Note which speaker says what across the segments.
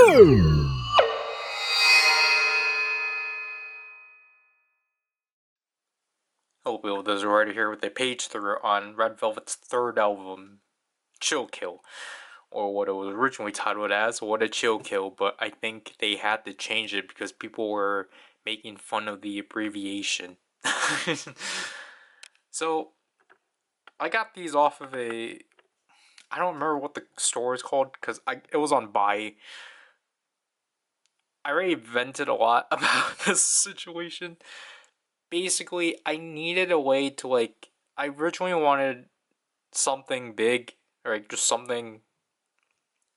Speaker 1: Hello, this is Ryder here with a page through on Red Velvet's third album, Chill Kill, or what it was originally titled as, What a Chill Kill, but I think they had to change it because people were making fun of the abbreviation. So, I got these off of I don't remember what the store is called, because it was on Buy. I already vented a lot about this situation. Basically, I needed a way to, I originally wanted something big, or just something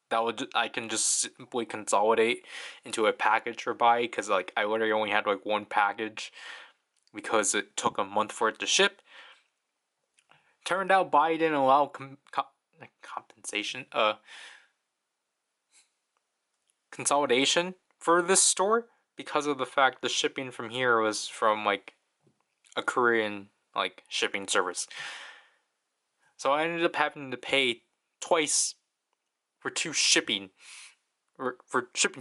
Speaker 1: that I can just simply consolidate into a package or buy, because I literally only had one package because it took a month for it to ship. Turned out Buy didn't allow compensation, consolidation for this store, because of the fact the shipping from here was from a Korean shipping service. So I ended up having to pay twice for shipping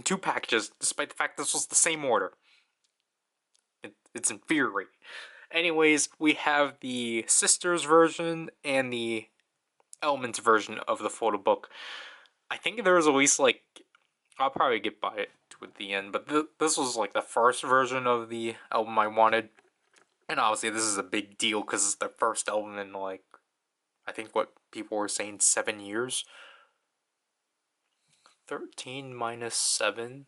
Speaker 1: two packages, despite the fact this was the same order. It's infuriating. Anyways, we have the Sisters version and the Elements version of the photo book. I think there was at least I'll probably get by it at the end, but this was the first version of the album I wanted. And obviously this is a big deal because it's the first album in I think what people were saying 7 years. 13 minus 7.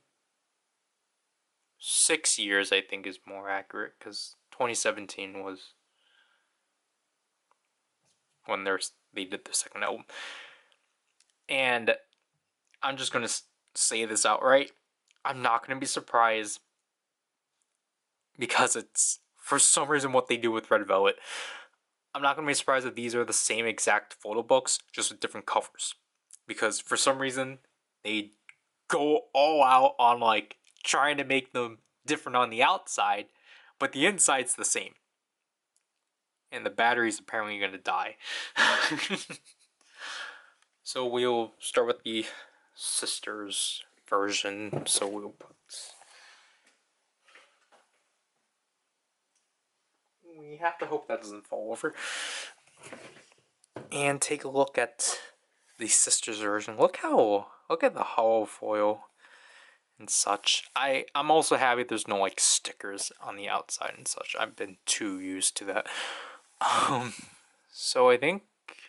Speaker 1: 6 years I think is more accurate, because 2017 was when they did the second album. And I'm just gonna say this outright. I'm not gonna be surprised, because it's for some reason what they do with Red Velvet. I'm not gonna be surprised if these are the same exact photo books, just with different covers, because for some reason they go all out on trying to make them different on the outside, but the inside's the same. And the battery's apparently gonna die. So we'll start with the Sisters version. So we'll put... We have to hope that doesn't fall over. And take a look at the Sisters version. Look at the hollow foil and such. I'm also happy there's no stickers on the outside and such. I've been too used to that. So I think,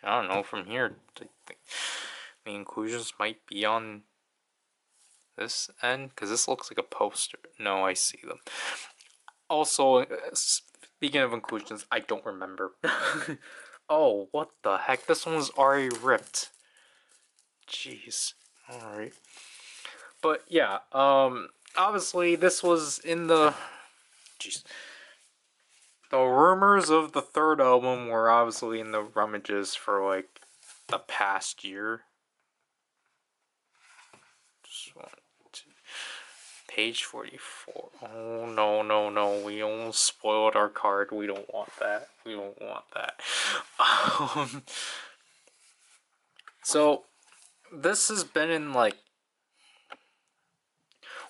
Speaker 1: I don't know, from here I think the inclusions might be on this end, because this looks like a poster. No, I see them. Also, speaking of inclusions, I don't remember. Oh, what the heck? This one was already ripped. Jeez. Alright. But yeah, obviously this was in the... Jeez. The rumors of the third album were obviously in the rummages for the past year. Just one, two. Page 44. Oh, no. We almost spoiled our card. We don't want that. So, this has been in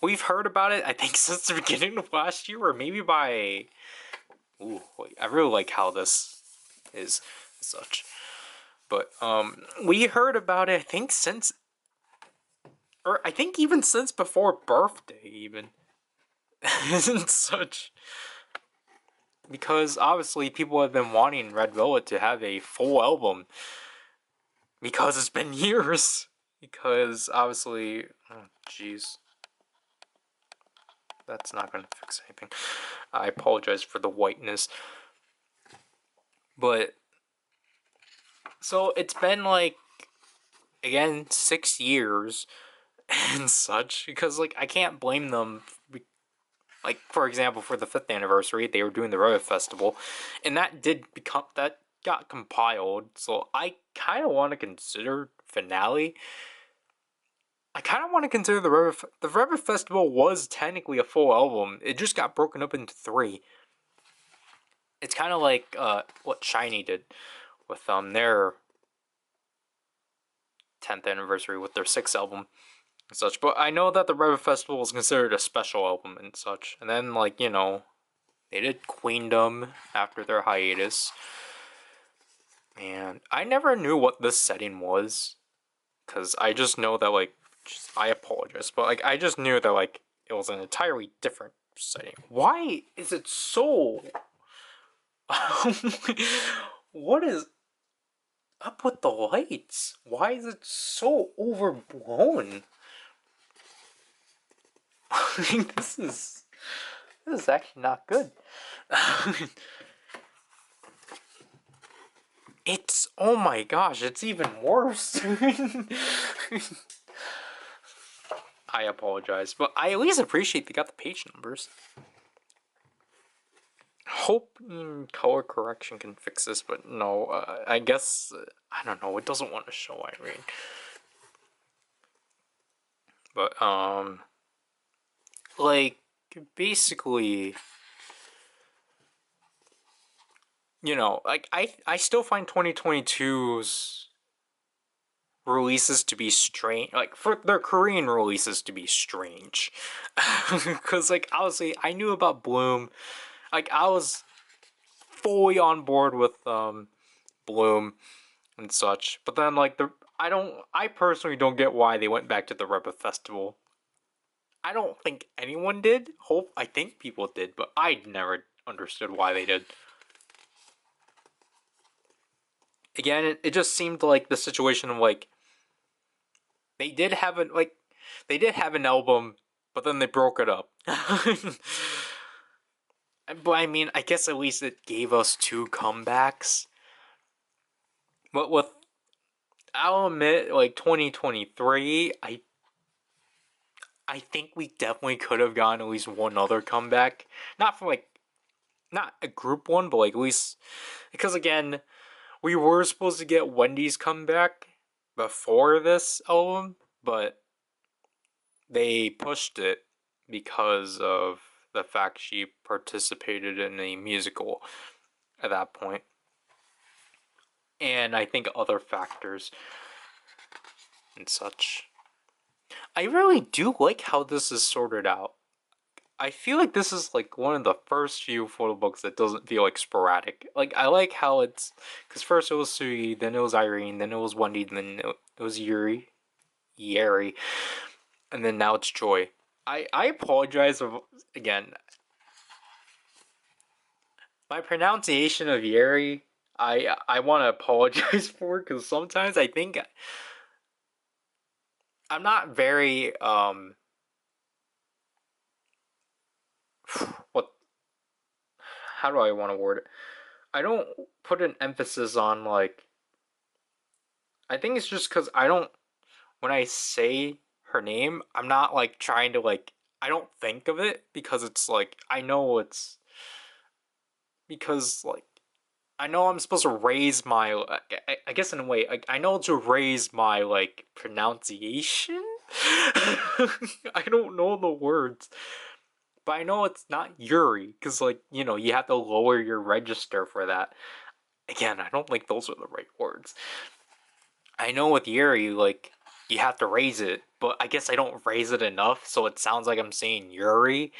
Speaker 1: we've heard about it, I think, since the beginning of last year, or maybe by... Ooh, I really like how this is such. But, we heard about it, I think, since... Or I think even since before birthday, even. And such. Because, obviously, people have been wanting Red Velvet to have a full album. Because it's been years. Because, obviously... Oh, jeez. That's not going to fix anything. I apologize for the whiteness. But... So, it's been, again, 6 years and such, because I can't blame them. For example, for the 5th anniversary, they were doing the River Festival, and that got compiled. So I kind of want to consider finale. I kind of want to consider the River Festival was technically a full album. It just got broken up into 3. It's kind of like what Shiny did with their 10th anniversary with their 6th album. and such. But I know that the River Festival was considered a special album and such. And then, like, you know, they did Queendom after their hiatus. And I never knew what this setting was. Because I just know that, like, I apologize. But, like, I just knew that, like, it was an entirely different setting. Why is it so... What is up with the lights? Why is it so overblown? This is actually not good. It's, oh my gosh, it's even worse. I apologize, but I at least appreciate they got the page numbers. Hope color correction can fix this, but no, I guess, I don't know, it doesn't want to show Irene. But, like, basically, you know, like, I still find 2022's releases to be strange, like, for their Korean releases to be strange. Because, like, obviously, I knew about Bloom, like, I was fully on board with, Bloom and such, but then, like, I personally don't get why they went back to the Rebel Festival. I don't think anyone did. I think people did, but I never understood why they did. Again, it just seemed like the situation of, like, they did have an album, but then they broke it up. But I mean, I guess at least it gave us 2 comebacks. But I'll admit, like, 2023, I think we definitely could have gotten at least one other comeback. Not for, like, not a group one, but, like, at least, because again, we were supposed to get Wendy's comeback before this album, but they pushed it because of the fact she participated in a musical at that point. And I think other factors and such. I really do like how this is sorted out. I feel like this is like one of the first few photo books that doesn't feel like sporadic. Like, I like how it's, because first it was Sui, then it was Irene, then it was Wendy, then it was Yeri, and then now it's Joy. I apologize again. My pronunciation of Yeri, I want to apologize for, because sometimes I think I'm not very what, how do I want to word it? I don't put an emphasis on, like, I think it's just because I don't, when I say her name, I'm not, like, trying to, like, I don't think of it, because it's, like, I know it's, because, like, I know I'm supposed to raise my, I guess in a way, like, I know to raise my, like, pronunciation? I don't know the words. But I know it's not Yuri, because, like, you know, you have to lower your register for that. Again, I don't think those are the right words. I know with Yuri, like, you have to raise it, but I guess I don't raise it enough, so it sounds like I'm saying Yuri.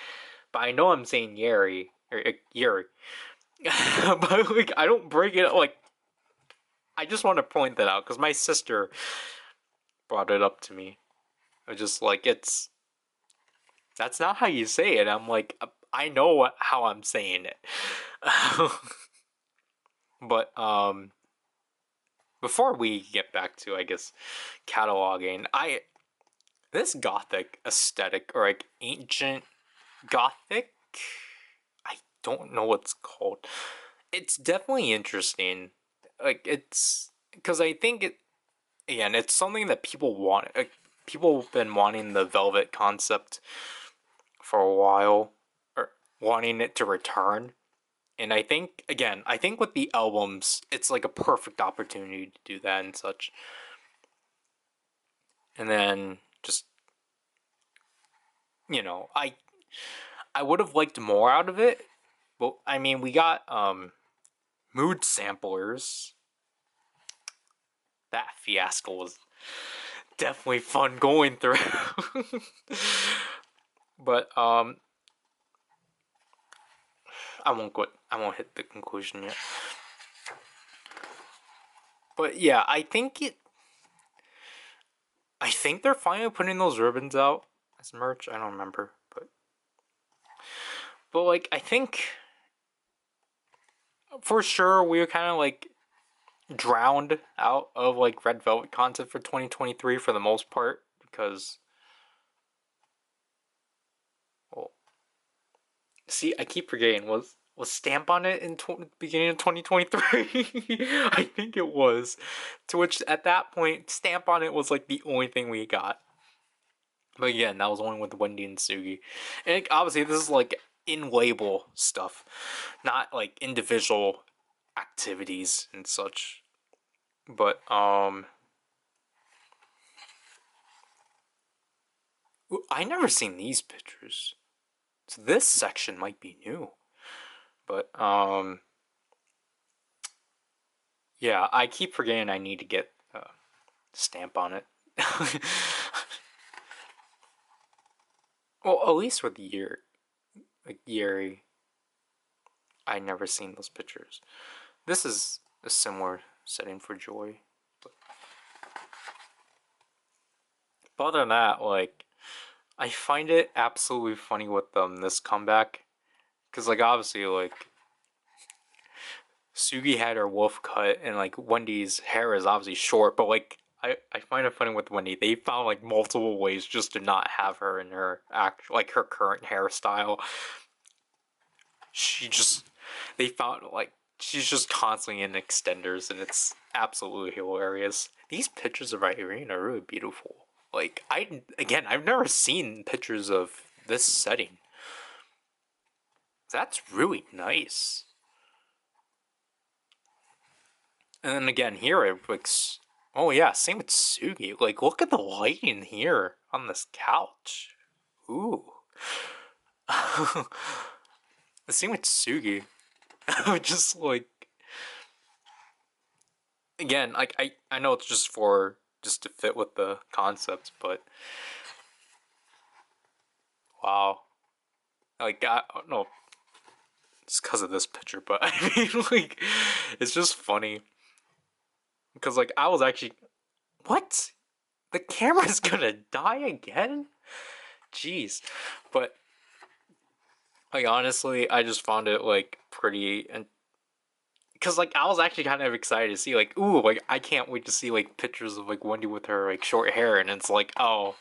Speaker 1: But I know I'm saying Yuri. Or, Yuri. But, like, I don't break it up, like, I just want to point that out, because my sister brought it up to me. I was just like, that's not how you say it. I'm like, I know how I'm saying it. But, before we get back to, I guess, cataloging, this gothic aesthetic, or, like, ancient gothic, I don't know what it's called. It's definitely interesting. Like, it's, because I think again, it's something that people want. Like, people have been wanting the Velvet concept for a while, or wanting it to return. And I think, again, with the albums, it's like a perfect opportunity to do that and such. And then just, you know, I would have liked more out of it. But I mean, we got mood samplers. That fiasco was definitely fun going through. But I won't hit the conclusion yet. But yeah, I think they're finally putting those ribbons out as merch. I don't remember, but like I think for sure we were kind of like drowned out of like Red Velvet content for 2023 for the most part because, well, see, I keep forgetting was Stamp on it in beginning of 2023. I think it was, to which at that point Stamp on it was like the only thing we got. But again, that was only with Wendy and Sugi, and obviously this is like in label stuff, not like individual activities and such. But I never seen these pictures. So this section might be new. But yeah, I keep forgetting I need to get a Stamp on it. Well, at least with like Yeri, I never seen those pictures. This is a similar setting for Joy. But other than that, like, I find it absolutely funny with this comeback. Because, like, obviously, like, Sugi had her wolf cut, and, like, Wendy's hair is obviously short, but, like, I find it funny with Wendy. They found, like, multiple ways just to not have her in her like, her current hairstyle. They found, like, she's just constantly in extenders, and it's absolutely hilarious. These pictures of Irene are really beautiful. Like, I've never seen pictures of this setting. That's really nice. And then again, here it looks. Oh yeah, same with Sugi. Like, look at the lighting here on this couch. Ooh. The same with Sugi. Just like, again, like I know it's just to fit with the concept, but wow. Like, I don't know, it's because of this picture, but I mean, like, it's just funny because like I was actually, what? The camera's gonna die again? Jeez. But like honestly, I just found it like pretty, and because like I was actually kind of excited to see like, ooh, like I can't wait to see like pictures of like Wendy with her like short hair, and it's like, oh,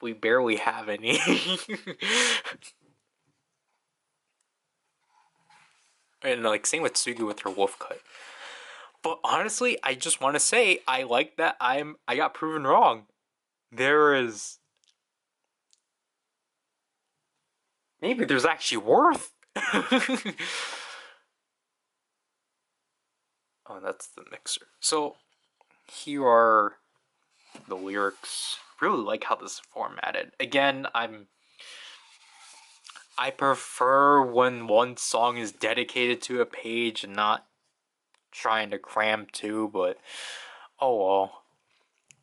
Speaker 1: we barely have any. And like same with Sugi with her wolf cut. But honestly, I just want to say I like that I got proven wrong. There is, maybe there's actually worth. Oh, that's the mixer. So here are the lyrics. Really like how this is formatted. Again, I prefer when one song is dedicated to a page and not trying to cram two, but oh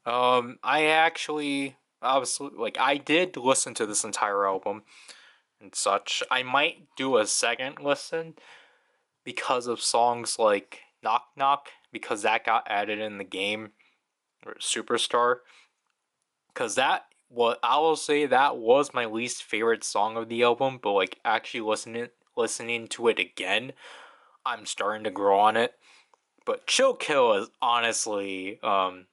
Speaker 1: well. I actually obviously like I did listen to this entire album and such. I might do a second listen because of songs like Knock Knock, because that got added in the game, or Superstar. Because that, what I will say, that was my least favorite song of the album, but like actually listening to it again, I'm starting to grow on it. But Chill Kill is honestly one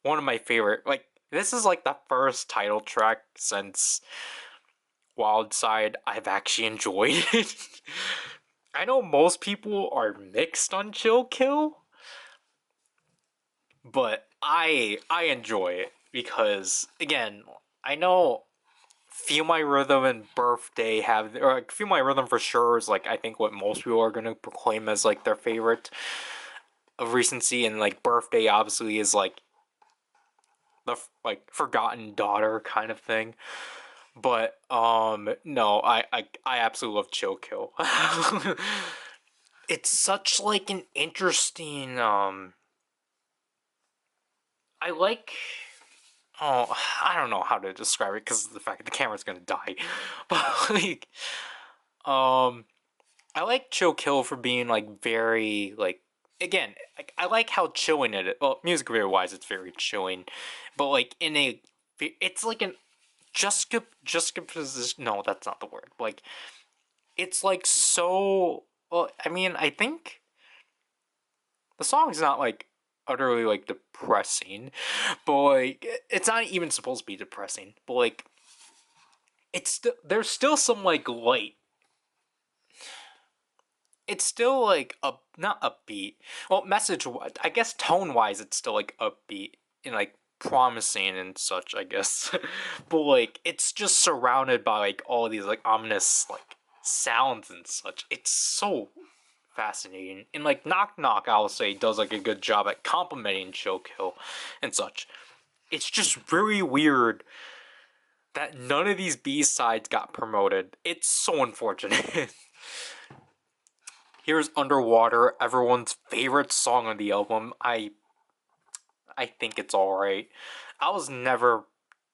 Speaker 1: of my favorite. Like, this is like the first title track since Wild Side I've actually enjoyed it. I know most people are mixed on Chill Kill, but I enjoy it because again, I know Feel My Rhythm and Birthday have, or like Feel My Rhythm for sure is like I think what most people are gonna proclaim as like their favorite of recency, and like Birthday obviously is like the like forgotten daughter kind of thing. But no, I absolutely love Chill Kill. It's such like an interesting I like. Oh, I don't know how to describe it because of the fact that the camera's gonna die. But like, um, I like Chill Kill for being like very like again. Like, I like how chilling it is. Well, music video wise, it's very chilling, but like in a, it's like an juxtaposition. No, that's not the word. Like it's like so. Well, I mean, I think the song's not like utterly like depressing, but like it's not even supposed to be depressing. But like there's still some like light. It's still like not upbeat. Well, message I guess tone wise, it's still like upbeat and like promising and such. I guess, but like it's just surrounded by like all of these like ominous like sounds and such. It's so fascinating. And like Knock Knock, I'll say, does like a good job at complimenting Chill Kill and such. It's just really weird that none of these B-sides got promoted. It's so unfortunate. Here's Underwater, everyone's favorite song on the album. I think it's alright. I was never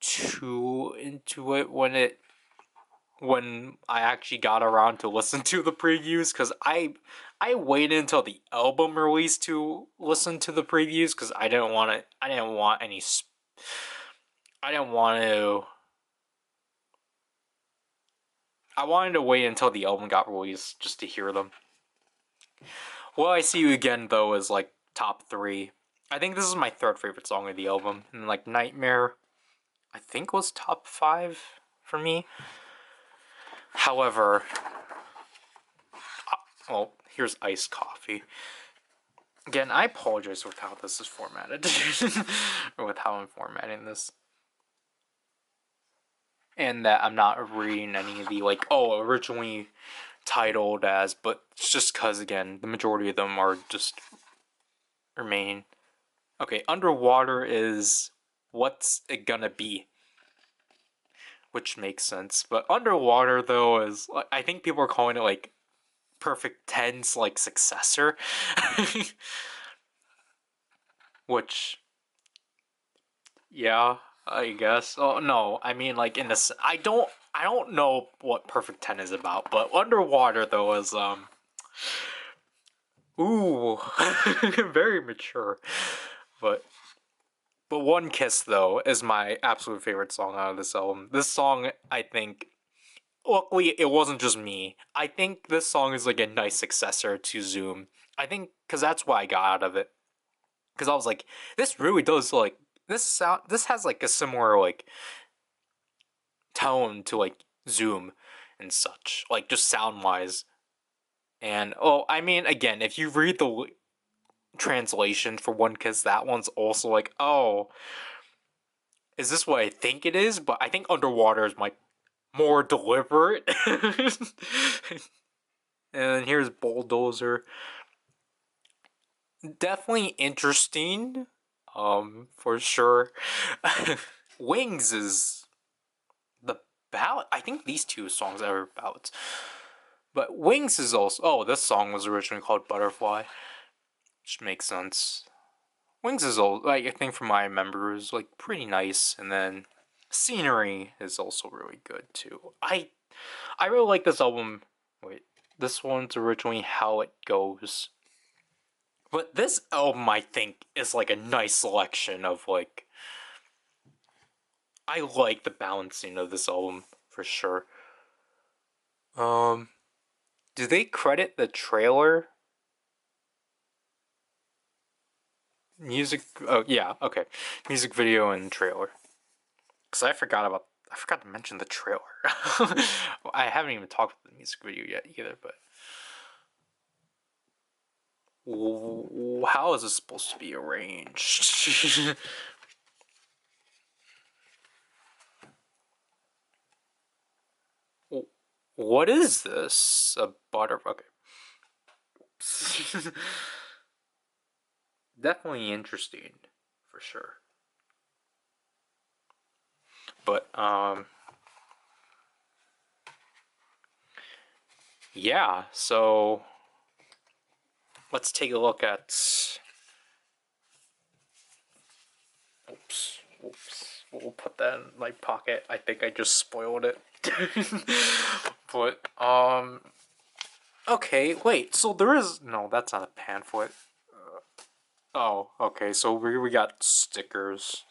Speaker 1: too into it when I actually got around to listen to the previews, because I waited until the album release to listen to the previews because I didn't want to. I didn't want any. I didn't want to. I wanted to wait until the album got released just to hear them. Well, I See You Again though is like top 3. I think this is my third favorite song of the album, and like Nightmare, I think was top 5 for me. However, well, here's iced coffee. Again, I apologize with how this is formatted, or with how I'm formatting this. And that I'm not reading any of the, like, originally titled as, but it's just because, again, the majority of them are just remaining. Okay, Underwater is What's It Gonna Be? Which makes sense. But Underwater, though, is, I think people are calling it, like, Perfect 10's, like, successor. Which, yeah, I guess. Oh no, I mean like in this, I don't know what Perfect 10 is about, but Underwater though is ooh, very mature. But One Kiss though is my absolute favorite song out of this album. This song, I think, luckily it wasn't just me. I think this song is like a nice successor to Zoom. I think because that's what I got out of it. Because I was like, this really does like this has like a similar like tone to like Zoom and such, like just sound wise. And I mean, again, if you read the translation for One Kiss, that one's also like, oh, is this what I think it is? But I think Underwater is my more deliberate. And here's Bulldozer. Definitely interesting, for sure. Wings is the ballad. I think these two songs are ballads. But Wings is also. Oh, this song was originally called Butterfly, which makes sense. Wings is all like I think from my remember is like pretty nice, and then Scenery is also really good too. I really like this album. Wait, this one's originally How It Goes. But this album, I think, is like a nice selection of like. I like the balancing of this album for sure. Um, do they credit the trailer? Music. Oh yeah, okay. Music video and trailer. Because I forgot to mention the trailer. I haven't even talked about the music video yet either. But how is this supposed to be arranged? What is this? A butter? Okay. Definitely interesting, for sure. But yeah. So let's take a look at we'll put that in my pocket. I think I just spoiled it. But, okay, wait, so there is... No, that's not a pamphlet. Oh, okay, so we got stickers.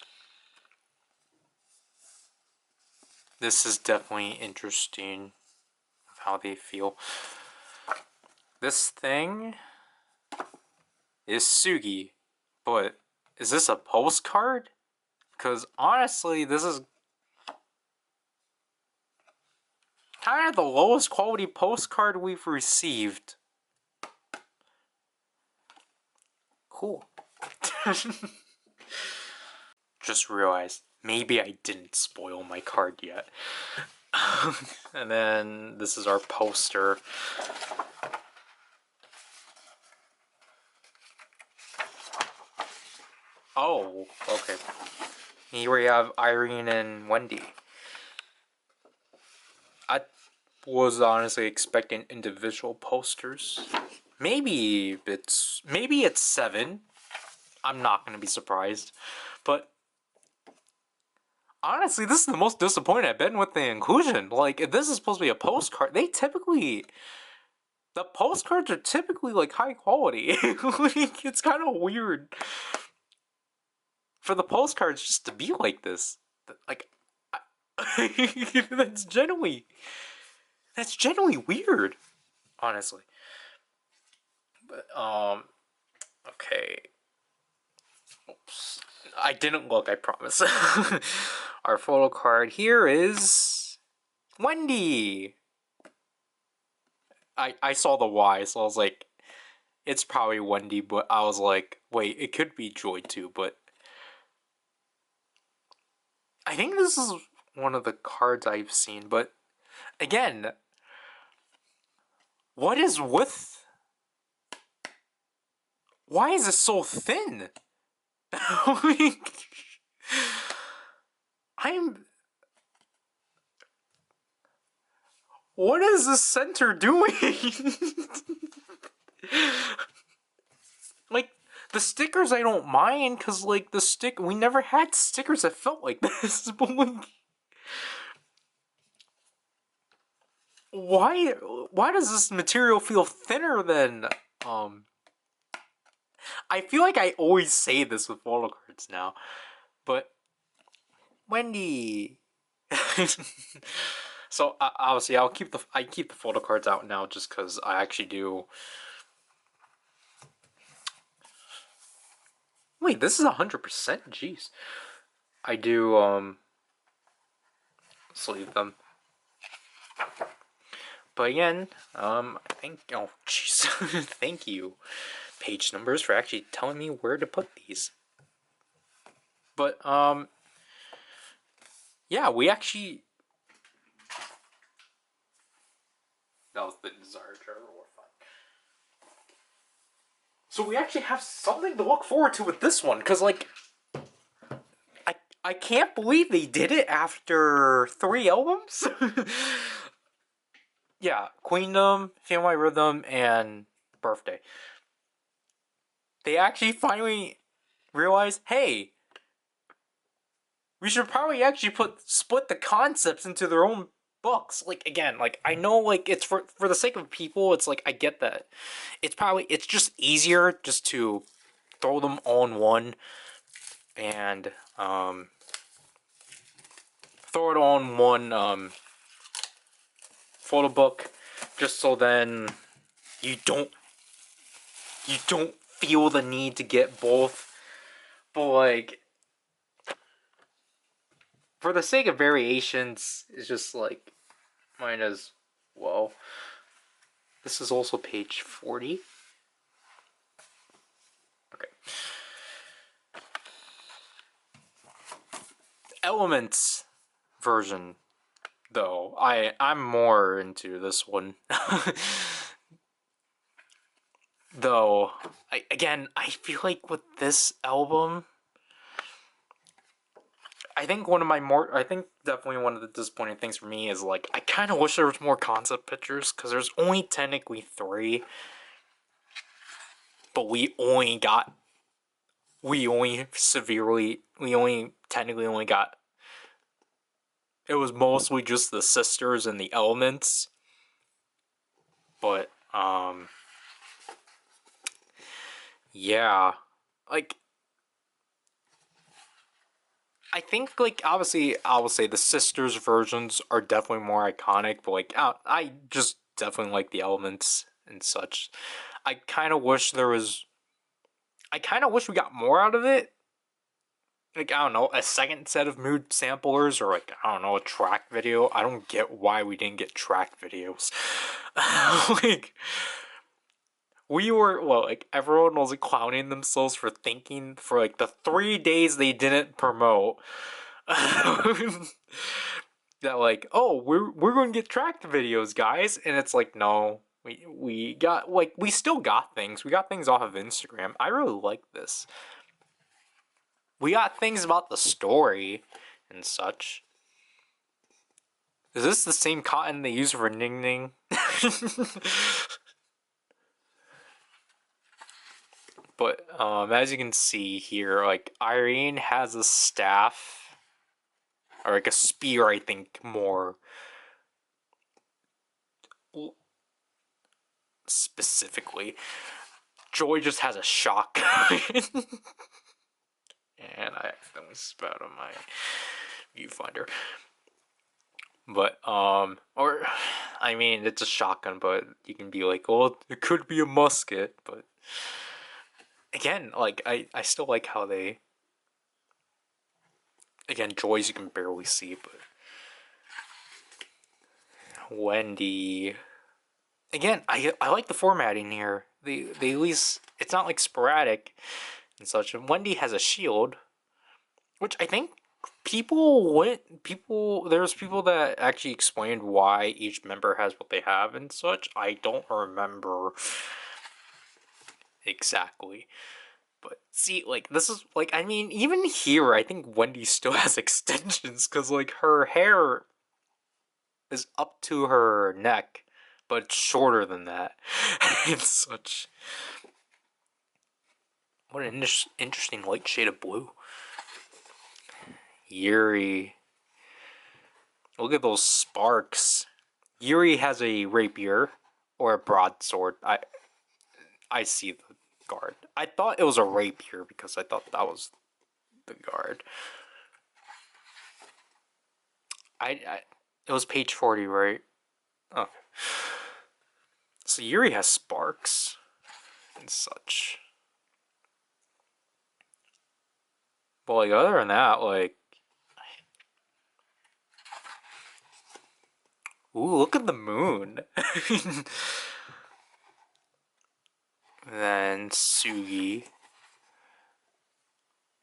Speaker 1: This is definitely interesting of how they feel. This thing is Sugi, but is this a postcard? Because honestly, this is kind of the lowest quality postcard we've received. Cool. Just realized maybe I didn't spoil my card yet. And then this is our poster. Oh, okay. Here we have Irene and Wendy. I was honestly expecting individual posters. Maybe it's 7. I'm not gonna be surprised. But honestly, this is the most disappointed I've been with the inclusion. Like, if this is supposed to be a postcard, the postcards are typically like high quality. Like, it's kind of weird for the postcards just to be like this. Like, that's generally weird, honestly. But okay. Oops. I didn't look, I promise. Our photo card here is Wendy. I saw the Y, so I was like, it's probably Wendy, but I was like, wait, it could be Joy too, but I think this is one of the cards I've seen, but again, what is with... Why is it so thin? I'm... What is the center doing? Like, the stickers I don't mind, because, like, we never had stickers that felt like this, but, like... Why does this material feel thinner than, I feel like I always say this with photo cards now, but... Wendy! So, obviously, I keep the photo cards out now just because I actually do... Wait, this is 100%? Jeez. I do, sleeve them. But again, I think... Oh, jeez. Thank you, page numbers, for actually telling me where to put these. But, yeah, we actually... That was the desired Trevor War fun. So we actually have something to look forward to with this one, because, like... I can't believe they did it after 3 albums? Yeah, Queendom, Feel My Rhythm, and Birthday. They actually finally realized, hey, we should probably actually split the concepts into their own books. Like, again, like, I know, like, it's for the sake of people, it's like, I get that. It's just easier just to throw them all in one and, throw it all in one, photo book, just so then you don't feel the need to get both. But, like, for the sake of variations, it's just like, might as well. This is also page 40. Okay. Elements version, though. I'm more into this one. Though, I feel like with this album, I think definitely one of the disappointing things for me is, like, I kind of wish there was more concept pictures, because there's only technically 3, but we only technically only got it was mostly just the sisters and the elements. But yeah, like I think like obviously I will say the sisters versions are definitely more iconic, but like I just definitely like the elements and such. I kind of wish there was. I kind of wish we got more out of it. Like I don't know, a second set of mood samplers or like I don't know, a track video. I don't get why we didn't get track videos. Like we were well, like everyone was like clowning themselves for thinking for like the 3 days they didn't promote. That like, oh, we're going to get tracked videos, guys, and it's like, no, we got like we still got things. We got things off of Instagram. I really like this. We got things about the story and such. Is this the same cotton they use for Ning Ning? But as you can see here, like Irene has a staff or like a spear, I think more specifically. Joy just has a shotgun. And I accidentally spat on my viewfinder. But or I mean it's a shotgun, but you can be like, well, it could be a musket, but again, like I still like how they again Joy's you can barely see, but Wendy again, I like the formatting here. They at least it's not like sporadic and such. And Wendy has a shield, which I think there's people that actually explained why each member has what they have and such. I don't remember exactly. But see, like this is like I mean, even here I think Wendy still has extensions because like her hair is up to her neck, but it's shorter than that. It's such what an interesting light shade of blue. Yuri. Look at those sparks. Yuri has a rapier or a broadsword. I see the guard. I thought it was a rapier because I thought that was the guard. It was page 40, right? Okay. So Yuri has sparks and such. But like other than that, like ooh, look at the moon. Then Sugi.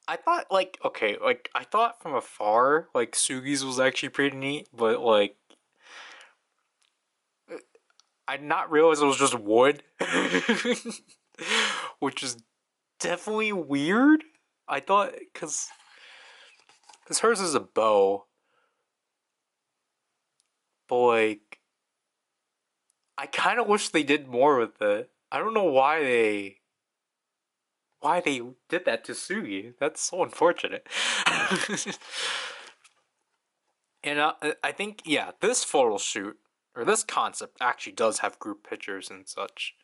Speaker 1: I thought like okay, like I thought from afar like Sugi's was actually pretty neat, but like I did not realize it was just wood, which is definitely weird. I thought because hers is a bow, but like I kind of wish they did more with it. I don't know why they did that to Sugi. That's so unfortunate. And I think yeah, this photo shoot or this concept actually does have group pictures and such.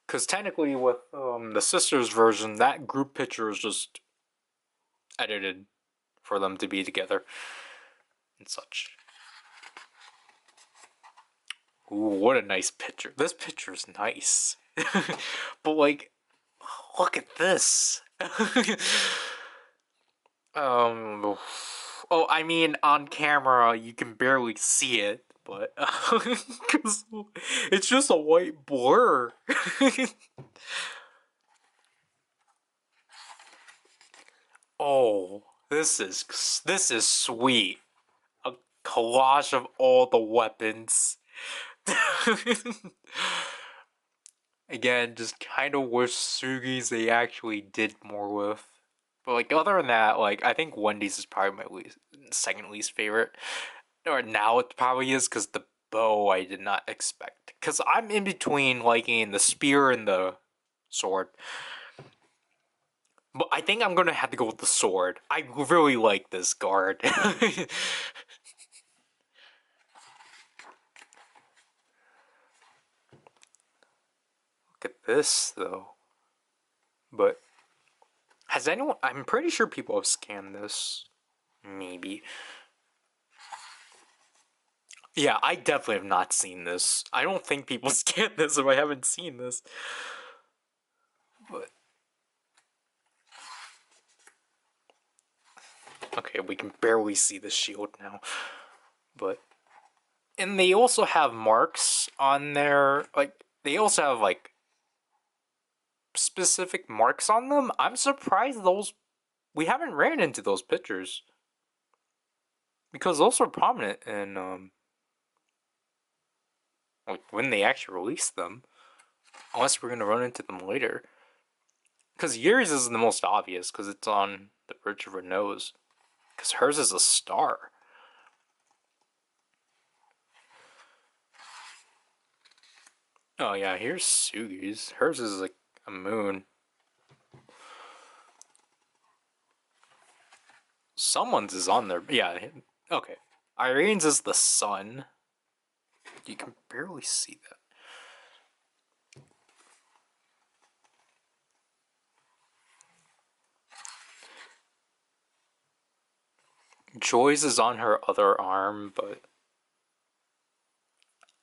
Speaker 1: Because technically, with the sisters version, that group picture is just edited for them to be together and such. Ooh, what a nice picture. This picture is nice. But, like, look at this. Oh, I mean, on camera, you can barely see it, but cause it's just a white blur. Oh, this is sweet. A collage of all the weapons. Again, just kind of wish Sugi's they actually did more with. But like other than that, like I think Wendy's is probably my second least favorite. Or now it probably is because the bow I did not expect. Because I'm in between liking the spear and the sword. But I think I'm gonna have to go with the sword. I really like this guard. Look at this, though. But has anyone... I'm pretty sure people have scanned this. Maybe. Yeah, I definitely have not seen this. I don't think people scanned this if I haven't seen this. But... okay, we can barely see the shield now. But... and they also have marks on their... like, they also have, like, specific marks on them. I'm surprised those... we haven't ran into those pictures. Because those were prominent in, like, when they actually released them. Unless we're gonna run into them later. Because Yuri's is the most obvious, because it's on the bridge of her nose. Because hers is a star. Oh yeah, here's Sugi's. Hers is like a moon. Someone's is on there. Yeah, okay. Irene's is the sun. You can barely see that. Joy's is on her other arm, but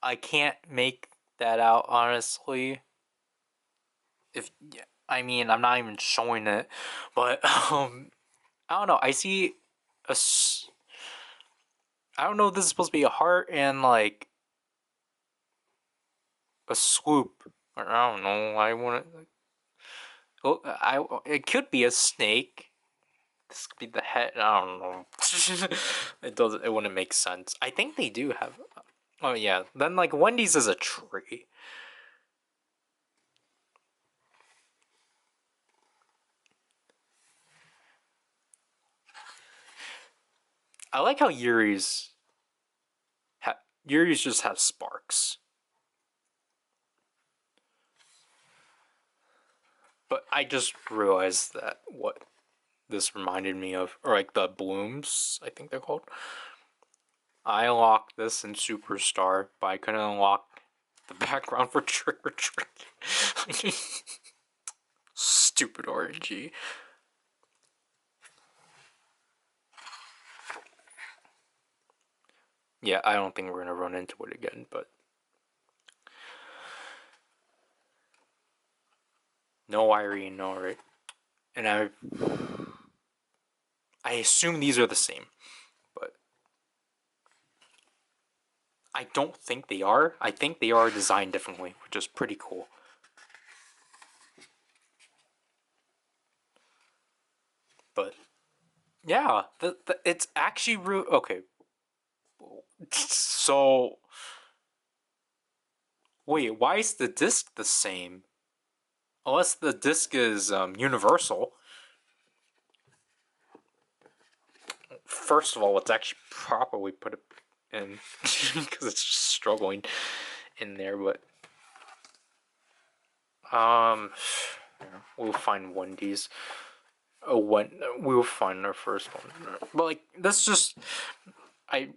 Speaker 1: I can't make that out, honestly. If... I mean, I'm not even showing it, but I don't know. I see a... I don't know if this is supposed to be a heart and like a swoop. Or I don't know. I want to... well, it could be a snake. This could be the head. I don't know. It doesn't. It wouldn't make sense. I think they do have... oh yeah. Then like Wendy's is a tree. I like how Yuri's just have sparks. But I just realized that what this reminded me of, or like the blooms, I think they're called. I unlocked this in Superstar, but I couldn't unlock the background for Trick or Treat. Stupid RNG. Yeah, I don't think we're gonna run into it again, but... no Irene, no, right? And I assume these are the same, but I don't think they are. I think they are designed differently, which is pretty cool. But yeah, it's actually okay. So wait, why is the disc the same? Unless the disc is universal. First of all, let's actually properly put it in because it's just struggling in there. But we'll find Wendy's. Oh, we'll find our first one. But like, that's just... I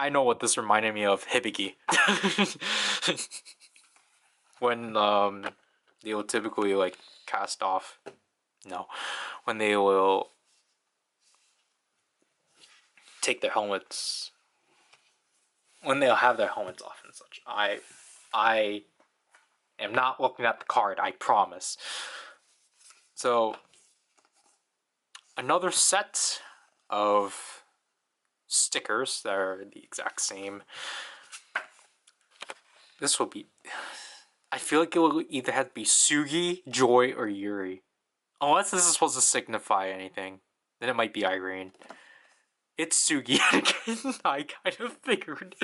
Speaker 1: know what this reminded me of. Hibiki. When they will typically like cast off. No, when they will take their helmets. When they'll have their helmets off and such. I am not looking at the card. I promise. So another set of stickers that are the exact same. This will be... I feel like it will either have to be Sugi, Joy, or Yuri. Unless this is supposed to signify anything. Then it might be Irene. It's Sugi again. I kind of figured.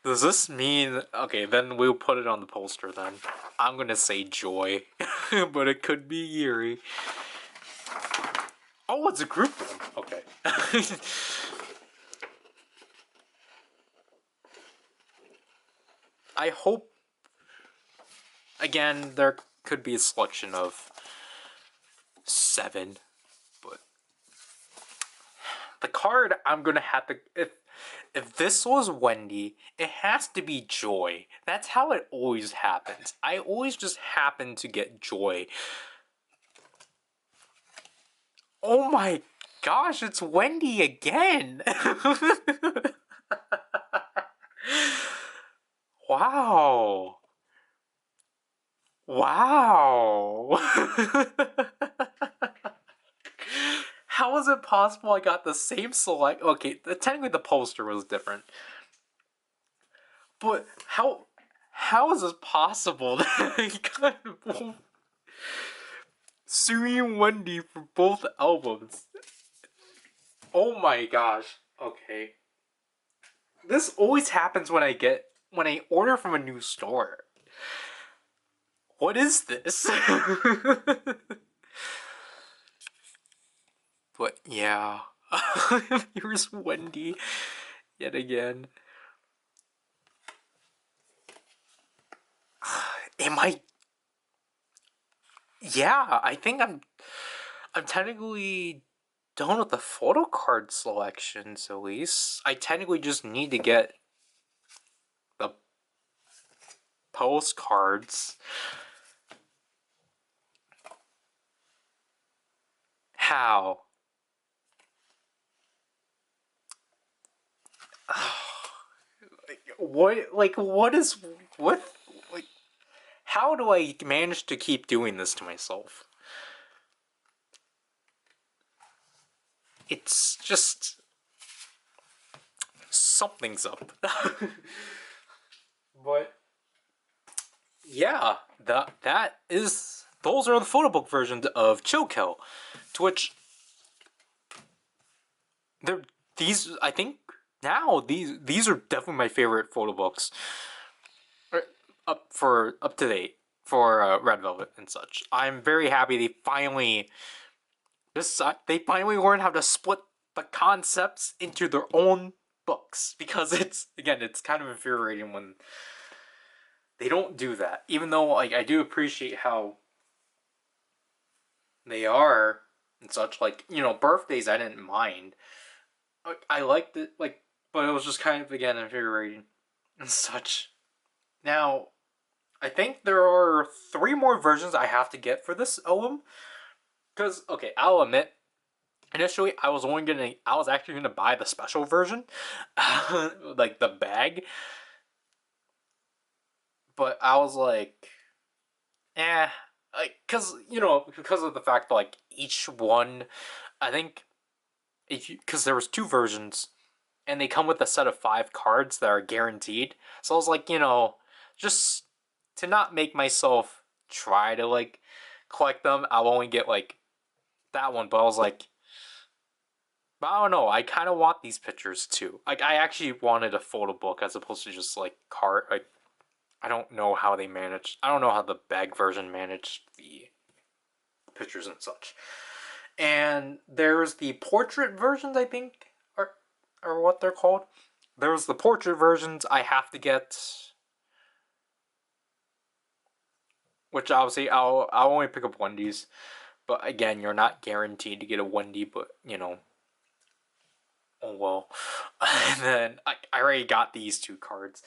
Speaker 1: Does this mean... okay, then we'll put it on the poster then. I'm gonna say Joy. But it could be Yuri. Oh, it's a group one. Okay. I hope... again, they're could be a selection of 7, but the card I'm gonna have to if this was Wendy, it has to be Joy. That's how it always happens. I always just happen to get Joy. Oh my gosh, it's Wendy again! Wow. Wow. How is it possible I got the same select? Okay, technically the poster was different. But how is this possible that I got both Suri and Wendy for both albums? Oh my gosh. Okay. This always happens when I order from a new store. What is this? But yeah. Here's Wendy yet again. Am I? Yeah, I think I'm technically done with the photo card selections, at least. I technically just need to get the postcards. How? What is, what, like, how do I manage to keep doing this to myself? It's just, something's up. But yeah, those are the photo book versions of Choco, to which these, I think now these are definitely my favorite photo books, up to date for Red Velvet and such. I'm very happy they finally learned how to split the concepts into their own books, because it's kind of infuriating when they don't do that. Even though, like, I do appreciate how they are and such. Like, birthdays I didn't mind. I liked it, like, but it was just kind of, again, infuriating and such. Now, I think there are 3 more versions I have to get for this album. Because, okay, I'll admit, initially I was actually gonna buy the special version, like the bag. But I was like, like, because of the fact that, like, each one, I think, because there was 2 versions, and they come with a set of 5 cards that are guaranteed. So I was like, just to not make myself try to, like, collect them, I'll only get, like, that one. But I was like, but I don't know, I kind of want these pictures too. Like, I actually wanted a photo book as opposed to just, like, card. Like, I don't know how the bag version managed the pictures and such. And there's the portrait versions, I think, or what they're called. There's the portrait versions I have to get, which obviously I'll only pick up Wendy's. But again, you're not guaranteed to get a Wendy, but oh well. And then I already got these 2 cards.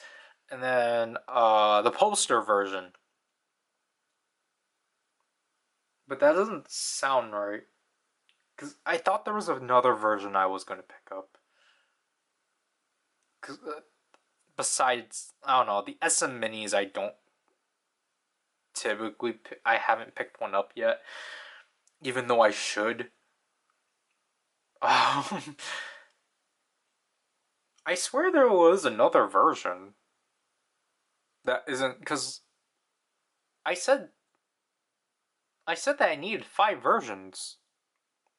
Speaker 1: And then the poster version. But that doesn't sound right. Because I thought there was another version I was going to pick up. Because besides, I don't know, the SM Minis I don't typically I haven't picked one up yet. Even though I should. I swear there was another version. That isn't, because I said that I needed 5 versions.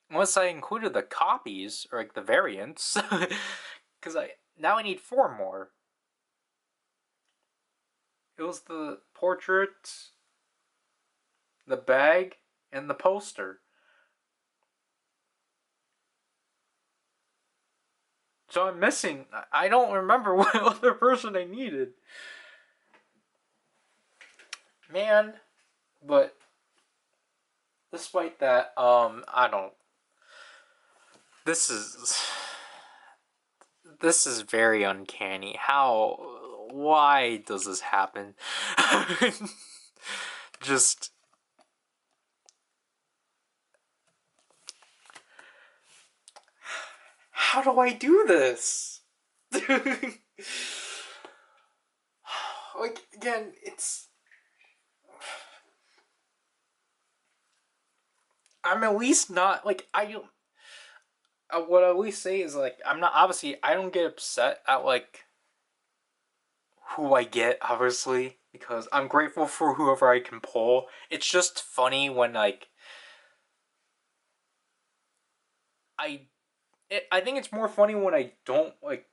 Speaker 1: Unless I included the copies, or, like, the variants. Because now I need 4 more. It was the portrait, the bag, and the poster. So I'm missing, I don't remember what other version I needed. Man, But despite that, I don't. This is this is very uncanny. How? Why does this happen? Just how do I do this? Like again, it's I'm at least not like I don't. What I always say is like I'm not obviously I don't get upset at like who I get obviously because I'm grateful for whoever I can pull. It's just funny when like I I think it's more funny when I don't like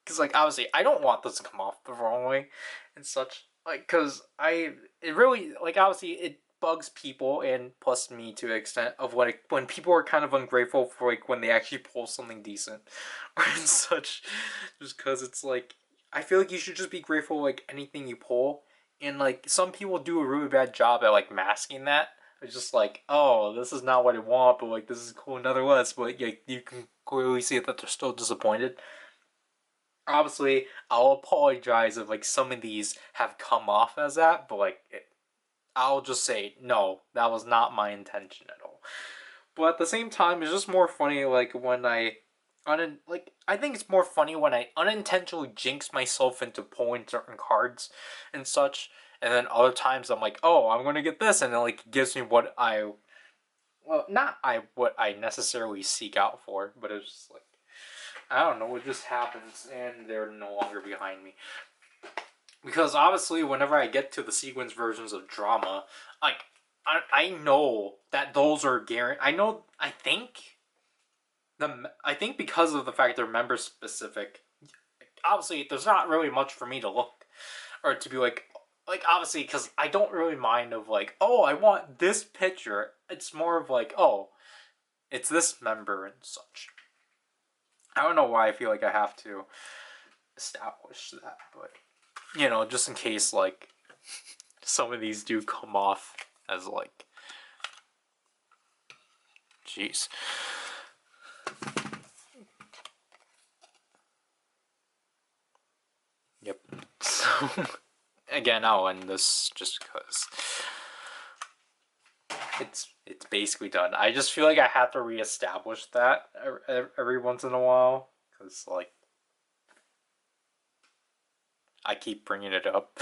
Speaker 1: because like obviously I don't want this to come off the wrong way and such like because I it really like obviously it bugs people and plus me to the extent of when people are kind of ungrateful for like when they actually pull something decent or and such just because it's like I feel like you should just be grateful like anything you pull and like some people do a really bad job at like masking that it's just like oh this is not what I want but like this is cool nonetheless but like you can clearly see that they're still disappointed obviously I'll apologize if like some of these have come off as that, but like I'll just say no, that was not my intention at all. But at the same time, it's just more funny like when I think it's more funny when I unintentionally jinx myself into pulling certain cards and such, and then other times I'm like, oh, I'm gonna get this, and it like gives me what I well not I what I necessarily seek out for, but it's just like I don't know, it just happens, and they're no longer behind me. Because obviously, whenever I get to the sequence versions of drama, like I know that those are guaranteed. I think because of the fact they're member specific. Obviously, there's not really much for me to look or to be like obviously because I don't really mind of like oh I want this picture. It's more of like oh it's this member and such. I don't know why I feel like I have to establish that, but you know, just in case like some of these do come off as like, jeez. Yep. So again, I'll end this just because it's basically done. I just feel like I have to reestablish that every once in a while because like I keep bringing it up.